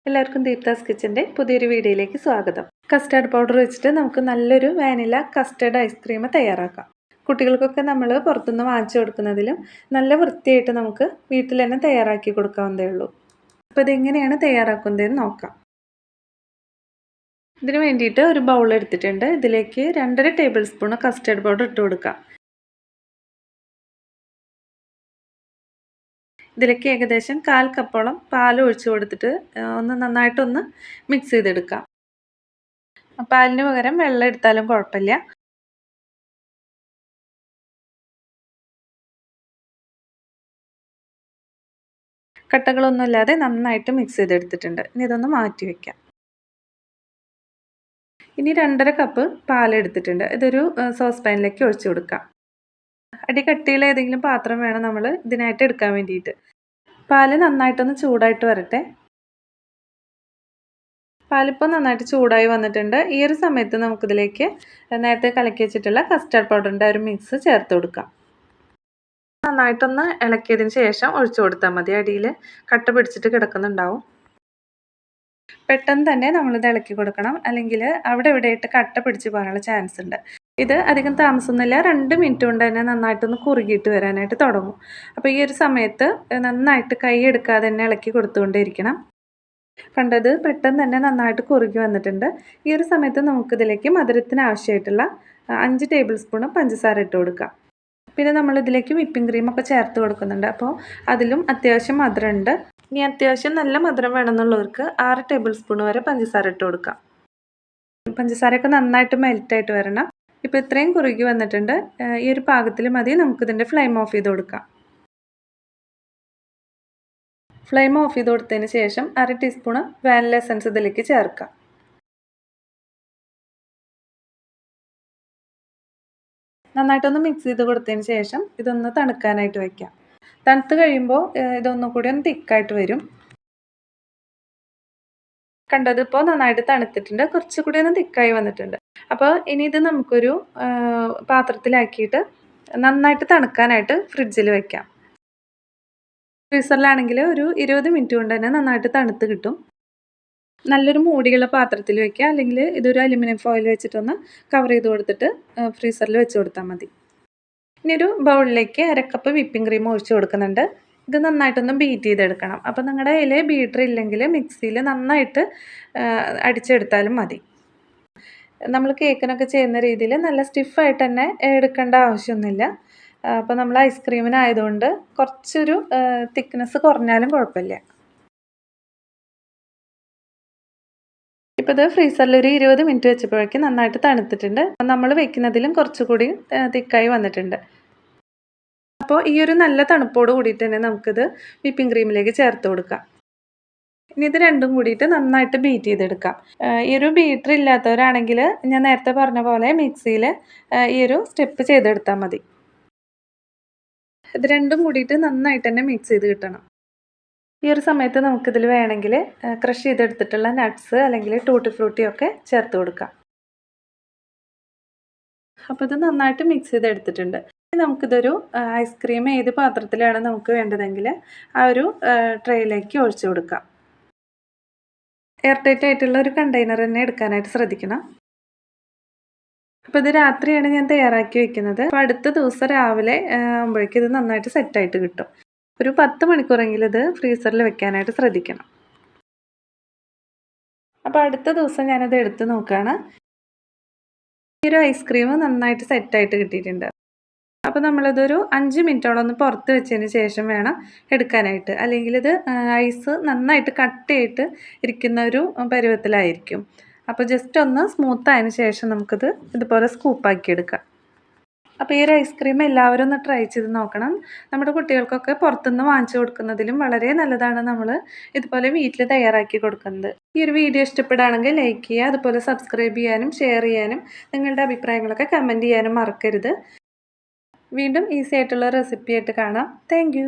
എല്ലാവർക്കും ദീപ്താസ് കിച്ചൻ്റെ പുതിയൊരു വീഡിയോയിലേക്ക് സ്വാഗതം. കസ്റ്റാർഡ് പൗഡർ വെച്ചിട്ട് നമുക്ക് നല്ലൊരു വാനില കസ്റ്റർഡ് ഐസ്ക്രീം തയ്യാറാക്കാം. കുട്ടികൾക്കൊക്കെ നമ്മൾ പുറത്തുനിന്ന് വാങ്ങിച്ചു കൊടുക്കുന്നതിലും നല്ല വൃത്തിയായിട്ട് നമുക്ക് വീട്ടിൽ തന്നെ തയ്യാറാക്കി കൊടുക്കാവുന്നതേ ഉള്ളൂ. അപ്പോൾ ഇതെങ്ങനെയാണ് തയ്യാറാക്കുന്നതെന്ന് നോക്കാം. ഇതിന് വേണ്ടിയിട്ട് ഒരു ബൗൾ എടുത്തിട്ടുണ്ട്. ഇതിലേക്ക് 2.5 ടേബിൾ സ്പൂൺ കസ്റ്റർഡ് പൗഡർ ഇട്ട് കൊടുക്കാം. ഇതിലേക്ക് ഏകദേശം 1/4 കപ്പോളം പാൽ ഒഴിച്ച് കൊടുത്തിട്ട് നന്നായിട്ടൊന്ന് മിക്സ് ചെയ്തെടുക്കാം. പാലിന് പകരം വെള്ളം എടുത്താലും കുഴപ്പമില്ല. കട്ടകളൊന്നുമില്ലാതെ നന്നായിട്ട് മിക്സ് ചെയ്തെടുത്തിട്ടുണ്ട്. ഇനി ഇതൊന്ന് മാറ്റി വയ്ക്കാം. ഇനി 2.5 കപ്പ് പാലെടുത്തിട്ടുണ്ട്. ഇതൊരു സോസ് പാനിലേക്ക് ഒഴിച്ചു കൊടുക്കാം. അടി കട്ടിയുള്ള ഏതെങ്കിലും പാത്രം വേണം നമ്മൾ ഇതിനായിട്ട് എടുക്കാൻ വേണ്ടിയിട്ട്. പാല് നന്നായിട്ടൊന്ന് ചൂടായിട്ട് വരട്ടെ. പാലിപ്പോൾ നന്നായിട്ട് ചൂടായി വന്നിട്ടുണ്ട്. ഈ ഒരു സമയത്ത് നമുക്കിതിലേക്ക് നേരത്തെ കലക്കി വെച്ചിട്ടുള്ള കസ്റ്റാർഡ് പൗഡറിൻ്റെ ഒരു മിക്സ് ചേർത്ത് കൊടുക്കാം. നന്നായിട്ടൊന്ന് ഇളക്കിയതിന് ശേഷം ഒഴിച്ചു കൊടുത്താൽ മതി. അടിയിൽ കട്ട പിടിച്ചിട്ട് കിടക്കുന്നുണ്ടാവും. പെട്ടെന്ന് തന്നെ നമ്മളിത് ഇളക്കി കൊടുക്കണം, അല്ലെങ്കിൽ അവിടെ ഇവിടെയായിട്ട് കട്ട പിടിച്ച് പോകാനുള്ള ചാൻസ് ഉണ്ട്. ഇത് അധികം താമസമൊന്നുമില്ല, 2 മിനിറ്റ് കൊണ്ട് തന്നെ നന്നായിട്ടൊന്ന് കുറുകിയിട്ട് വരാനായിട്ട് തുടങ്ങും. അപ്പോൾ ഈ ഒരു സമയത്ത് നന്നായിട്ട് കൈ എടുക്കാതെ തന്നെ ഇളക്കി കൊടുത്തുകൊണ്ടേയിരിക്കണം. കണ്ടത് പെട്ടെന്ന് തന്നെ നന്നായിട്ട് കുറുകി വന്നിട്ടുണ്ട്. ഈ ഒരു സമയത്ത് നമുക്കിതിലേക്ക് മധുരത്തിന് ആവശ്യമായിട്ടുള്ള 5 ടേബിൾ സ്പൂൺ പഞ്ചസാര ഇട്ട് കൊടുക്കാം. പിന്നെ നമ്മളിതിലേക്ക് വിപ്പിംഗ് ക്രീമൊക്കെ ചേർത്ത് കൊടുക്കുന്നുണ്ട്. അപ്പോൾ അതിലും അത്യാവശ്യം മധുരമുണ്ട്. ഇനി അത്യാവശ്യം നല്ല മധുരം വേണമെന്നുള്ളവർക്ക് 6 ടേബിൾ സ്പൂൺ വരെ പഞ്ചസാര ഇട്ട് കൊടുക്കാം. പഞ്ചസാരയൊക്കെ നന്നായിട്ട് മെൽറ്റായിട്ട് വരണം. ഇപ്പോൾ ഇത്രയും കുറുകി വന്നിട്ടുണ്ട്. ഈ ഒരു പാകത്തിൽ മതി. നമുക്കിതിൻ്റെ ഫ്ലെയിം ഓഫ് ചെയ്ത് കൊടുക്കാം. ഫ്ലെയിം ഓഫ് ചെയ്ത് കൊടുത്തതിന് ശേഷം 1/2 ടീസ്പൂൺ വാനില എസൻസ് ഇതിലേക്ക് ചേർക്കാം. നന്നായിട്ടൊന്ന് മിക്സ് ചെയ്ത് കൊടുത്തതിന് ശേഷം ഇതൊന്ന് തണുക്കാനായിട്ട് വയ്ക്കാം. തണുത്ത് കഴിയുമ്പോൾ ഇതൊന്നുകൂടി ഒന്ന് തിക്കായിട്ട് വരും. കണ്ടത് ഇപ്പോൾ നന്നായിട്ട് തണുത്തിട്ടുണ്ട്. കുറച്ചുകൂടി ഒന്ന് തിക്കായി വന്നിട്ടുണ്ട്. അപ്പോൾ ഇനി ഇത് നമുക്കൊരു പാത്രത്തിലാക്കിയിട്ട് നന്നായിട്ട് തണുക്കാനായിട്ട് ഫ്രിഡ്ജിൽ വയ്ക്കാം. ഫ്രീസറിലാണെങ്കിൽ ഒരു 20 മിനിറ്റ് കൊണ്ട് തന്നെ നന്നായിട്ട് തണുത്ത് കിട്ടും. നല്ലൊരു മൂടിയുള്ള പാത്രത്തിൽ വയ്ക്കുക, അല്ലെങ്കിൽ ഇതൊരു അലുമിനിയം ഫോയിൽ വെച്ചിട്ടൊന്ന് കവർ ചെയ്ത് കൊടുത്തിട്ട് ഫ്രീസറിൽ വെച്ച് കൊടുത്താൽ മതി. ഇനി ഒരു ബൗളിലേക്ക് 1/2 കപ്പ് വിപ്പിംഗ് ക്രീം ഒഴിച്ച് കൊടുക്കുന്നുണ്ട്. ഇത് നന്നായിട്ടൊന്ന് ബീറ്റ് ചെയ്തെടുക്കണം. അപ്പോൾ നിങ്ങളുടെ കയ്യിൽ ബീറ്റർ ഇല്ലെങ്കിൽ മിക്സിയിൽ നന്നായിട്ട് അടിച്ചെടുത്താലും മതി. നമ്മൾ കേക്കിനൊക്കെ ചെയ്യുന്ന രീതിയിൽ നല്ല സ്റ്റിഫായിട്ട് തന്നെ എടുക്കേണ്ട ആവശ്യമൊന്നുമില്ല. അപ്പോൾ നമ്മൾ ഐസ്ക്രീമിനായതുകൊണ്ട് കുറച്ചൊരു തിക്നെസ് കുറഞ്ഞാലും കുഴപ്പമില്ല. ഇപ്പോൾ ഇത് ഫ്രീസറിൽ ഒരു 20 മിനിറ്റ് വെച്ചപ്പോഴേക്കും നന്നായിട്ട് തണുത്തിട്ടുണ്ട്. നമ്മൾ വെക്കുന്നതിലും കുറച്ചുകൂടി തിക്കായി വന്നിട്ടുണ്ട്. അപ്പോൾ ഈ ഒരു നല്ല തണുപ്പോട് കൂടിയിട്ട് തന്നെ നമുക്കിത് വിപ്പിംഗ് ക്രീമിലേക്ക് ചേർത്ത് കൊടുക്കാം. ഇനി ഇത് രണ്ടും കൂടിയിട്ട് നന്നായിട്ട് ബീറ്റ് ചെയ്തെടുക്കാം. ഈ ഒരു ബീറ്റർ ഇല്ലാത്തവരാണെങ്കിൽ ഞാൻ നേരത്തെ പറഞ്ഞ പോലെ മിക്സിയിൽ ഈ ഒരു സ്റ്റെപ്പ് ചെയ്തെടുത്താൽ മതി. ഇത് രണ്ടും കൂടിയിട്ട് നന്നായിട്ട് തന്നെ മിക്സ് ചെയ്ത് കിട്ടണം. ഈ ഒരു സമയത്ത് നമുക്കിതിൽ വേണമെങ്കിൽ ക്രഷ് ചെയ്തെടുത്തിട്ടുള്ള നട്ട്സ് അല്ലെങ്കിൽ ടൂട്ടി ഫ്രൂട്ടിയൊക്കെ ചേർത്ത് കൊടുക്കാം. അപ്പോൾ ഇത് നന്നായിട്ട് മിക്സ് ചെയ്തെടുത്തിട്ടുണ്ട്. നമുക്കിതൊരു ഐസ്ക്രീം ഏത് പാത്രത്തിലാണ് നമുക്ക് വേണ്ടതെങ്കിൽ ആ ഒരു ട്രേയിലേക്ക് ഒഴിച്ചു കൊടുക്കാം. എയർ ടൈറ്റ് ആയിട്ടുള്ള ഒരു കണ്ടെയ്നർ തന്നെ എടുക്കാനായിട്ട് ശ്രദ്ധിക്കണം. അപ്പോൾ ഇത് രാത്രിയാണ് ഞാൻ തയ്യാറാക്കി വെക്കുന്നത്. അപ്പോൾ അടുത്ത ദിവസം രാവിലെ ആകുമ്പോഴേക്കും ഇത് നന്നായിട്ട് സെറ്റായിട്ട് കിട്ടും. ഒരു 10 മണിക്കൂറെങ്കിലും ഇത് ഫ്രീസറിൽ വെക്കാനായിട്ട് ശ്രദ്ധിക്കണം. അപ്പോൾ അടുത്ത ദിവസം ഞാനത് എടുത്ത് നോക്കുകയാണ്. ഈ ഒരു ഐസ്ക്രീം നന്നായിട്ട് സെറ്റായിട്ട് കിട്ടിയിട്ടുണ്ട്. അപ്പോൾ നമ്മളിതൊരു 5 മിനിറ്റോളം ഒന്ന് പുറത്ത് വെച്ചതിന് ശേഷം വേണം എടുക്കാനായിട്ട്, അല്ലെങ്കിൽ ഇത് ഐസ് നന്നായിട്ട് കട്ടയായിട്ട് ഇരിക്കുന്ന ഒരു പരുവത്തിലായിരിക്കും. അപ്പോൾ ജസ്റ്റ് ഒന്ന് സ്മൂത്ത് ആയതിന് ശേഷം നമുക്കിത് ഇതുപോലെ സ്കൂപ്പാക്കി എടുക്കാം. അപ്പോൾ ഈ ഒരു ഐസ്ക്രീം എല്ലാവരും ഒന്ന് ട്രൈ ചെയ്ത് നോക്കണം. നമ്മുടെ കുട്ടികൾക്കൊക്കെ പുറത്തുനിന്ന് വാങ്ങിച്ചു കൊടുക്കുന്നതിലും വളരെ നല്ലതാണ് നമ്മൾ ഇതുപോലെ വീട്ടിൽ തയ്യാറാക്കി കൊടുക്കുന്നത്. ഈ ഒരു വീഡിയോ ഇഷ്ടപ്പെടുകയാണെങ്കിൽ ലൈക്ക് ചെയ്യുക, അതുപോലെ സബ്സ്ക്രൈബ് ചെയ്യാനും ഷെയർ ചെയ്യാനും നിങ്ങളുടെ അഭിപ്രായങ്ങളൊക്കെ കമൻറ്റ് ചെയ്യാനും മറക്കരുത്. വീണ്ടും ഈസി ആയിട്ടുള്ള റെസിപ്പി ആയിട്ട് കാണാം. താങ്ക്